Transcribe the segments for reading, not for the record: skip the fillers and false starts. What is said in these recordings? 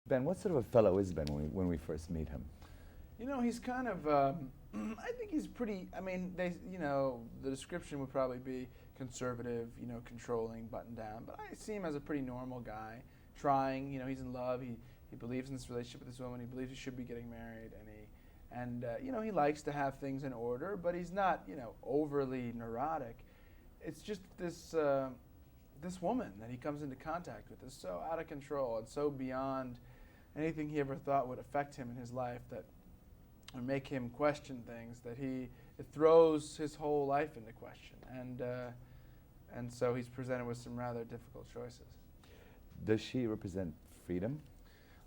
Ben, what sort of a fellow is Ben when we first meet him? You know, he's kind of, I think he's pretty, I mean, the description would probably be conservative, controlling, buttoned down, but I see him as a pretty normal guy, trying, he's in love, he believes in this relationship with this woman, he believes he should be getting married, he likes to have things in order, but he's not, overly neurotic. It's just this woman that he comes into contact with is so out of control and so beyond anything he ever thought would affect him in his life that or make him question things that it throws his whole life into question, and so he's presented with some rather difficult choices. Does she represent freedom?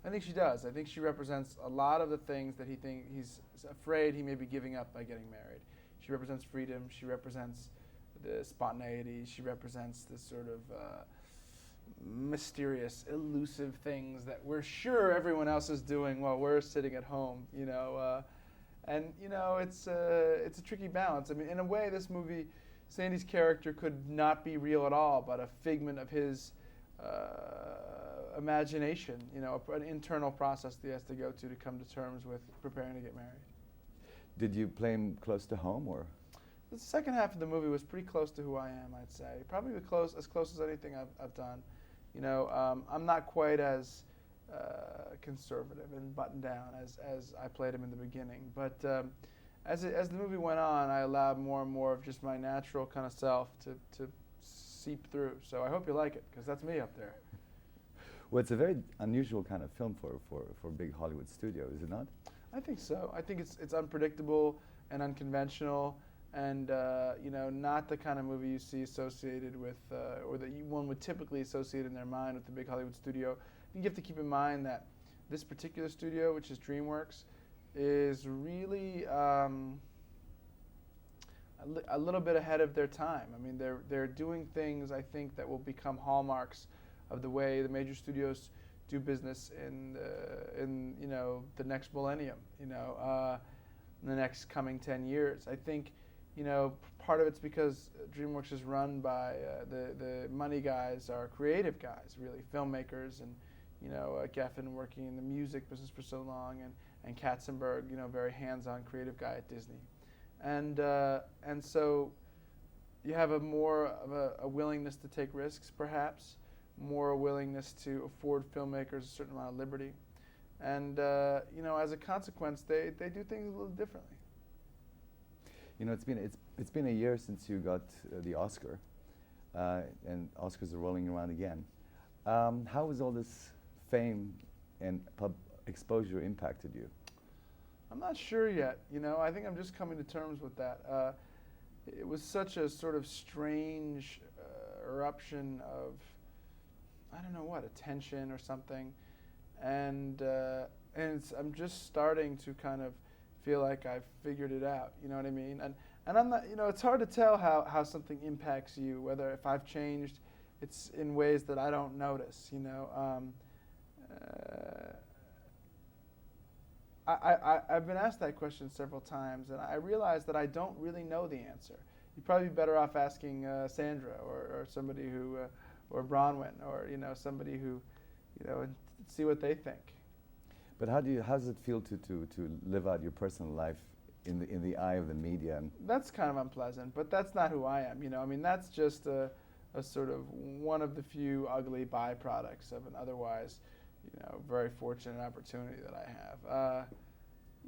I think she does. I think she represents a lot of the things that he's afraid he may be giving up by getting married. She represents freedom. She represents the spontaneity. She represents this sort of mysterious, elusive things that we're sure everyone else is doing while we're sitting at home. It's a tricky balance. I mean, in a way, this movie, Sandy's character could not be real at all, but a figment of his imagination. An internal process that he has to go to come to terms with preparing to get married. Did you play him close to home, or? The second half of the movie was pretty close to who I am, I'd say. Probably as close as anything I've done. I'm not quite as conservative and buttoned down as I played him in the beginning. But as the movie went on, I allowed more and more of just my natural kind of self to seep through. So I hope you like it, because that's me up there. Well, it's a very unusual kind of film for a big Hollywood studio, is it not? I think so. I think it's unpredictable and unconventional, and not the kind of movie you see associated with, or that one would typically associate in their mind with the big Hollywood studio. I think you have to keep in mind that this particular studio, which is DreamWorks, is really a little bit ahead of their time. I mean, they're doing things, I think, that will become hallmarks of the way the major studios do business in the next millennium. In the next coming 10 years. I think. Part of it's because DreamWorks is run by the money guys are creative guys, really, filmmakers, and Geffen working in the music business for so long, and Katzenberg, very hands-on creative guy at Disney, and so you have a more of a willingness to take risks, perhaps, more willingness to afford filmmakers a certain amount of liberty, and as a consequence, they do things a little differently. It's been a year since you got the Oscar, and Oscars are rolling around again. How has all this fame and exposure impacted you? I'm not sure yet. I think I'm just coming to terms with that. It was such a sort of strange eruption of, I don't know what, attention or something, and I'm just starting to kind of feel like I've figured it out, you know what I mean? And I'm not, it's hard to tell how something impacts you, whether if I've changed, it's in ways that I don't notice, I've been asked that question several times, and I realize that I don't really know the answer. You'd probably be better off asking Sandra or somebody who, or Bronwyn, or somebody who, and see what they think. But how does it feel to live out your personal life in the eye of the media? That's kind of unpleasant, but that's not who I am. I mean, that's just a sort of one of the few ugly byproducts of an otherwise, very fortunate opportunity that I have.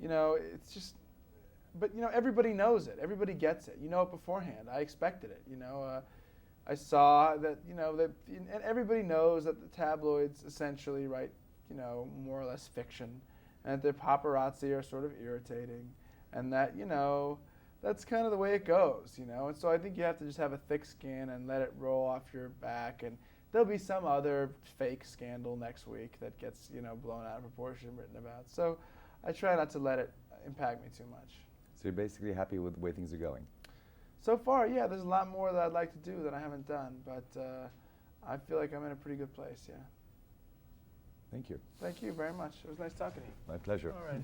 It's just, but everybody knows it. Everybody gets it. You know it beforehand. I expected it. I saw that. And everybody knows that the tabloids essentially write, more or less fiction, and that the paparazzi are sort of irritating, and that, that's kind of the way it goes, and so I think you have to just have a thick skin and let it roll off your back, and there'll be some other fake scandal next week that gets, blown out of proportion, written about. So I try not to let it impact me too much. So you're basically happy with the way things are going? So far, yeah, there's a lot more that I'd like to do that I haven't done, but I feel like I'm in a pretty good place, yeah. Thank you. Thank you very much. It was nice talking to you. My pleasure. All right.